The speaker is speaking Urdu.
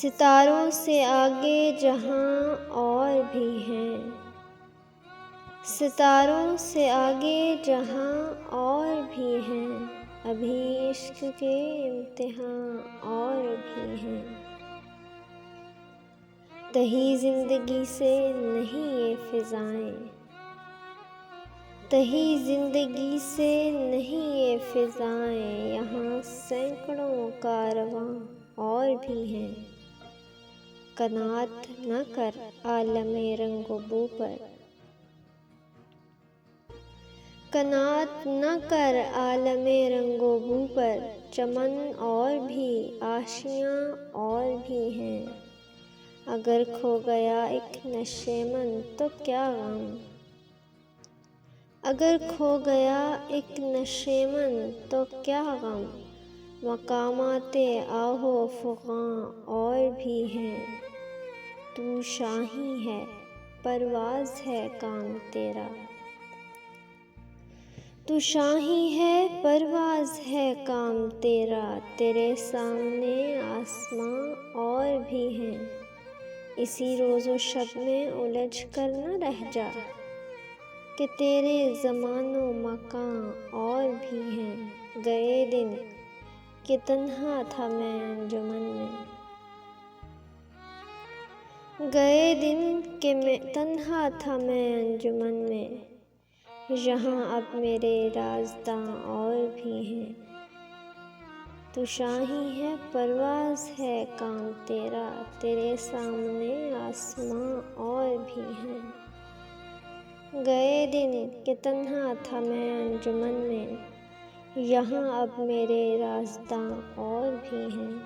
ستاروں سے آگے جہاں اور بھی ہیں، ستاروں سے آگے جہاں اور بھی ہیں، ابھی عشق کے امتحان اور بھی ہیں۔ تہی زندگی سے نہیں یہ فضائیں، تہی زندگی سے نہیں یہ فضائیں، یہاں سینکڑوں کارواں اور بھی ہیں۔ قناعت نہ کر عالم رنگ و بو پر، قناعت نہ کر عالم رنگ و بو پر، چمن اور بھی آشیاں اور بھی ہیں۔ اگر کھو گیا ایک نشیمن تو کیا غم، اگر کھو گیا ایک نشیمن تو کیا غم، مقامات آہ و فغاں اور بھی ہیں۔ تو شاہیں ہے پرواز ہے کام تیرا، تو شاہیں ہے پرواز ہے کام تیرا، تیرے سامنے آسماں اور بھی ہیں۔ اسی روز و شب میں الجھ کر نہ رہ جا، کہ تیرے زمان و مکان اور بھی ہیں۔ گئے دن کہ تنہا تھا میں انجمن میں، گئے دن کہ تنہا تھا میں انجمن میں، یہاں اب میرے رازداں اور بھی ہیں۔ تو شاہیں ہے پرواز ہے کام تیرا، تیرے سامنے آسماں اور بھی ہیں۔ گئے دن کہ تنہا تھا میں انجمن میں، یہاں اب میرے رازداں اور بھی ہیں۔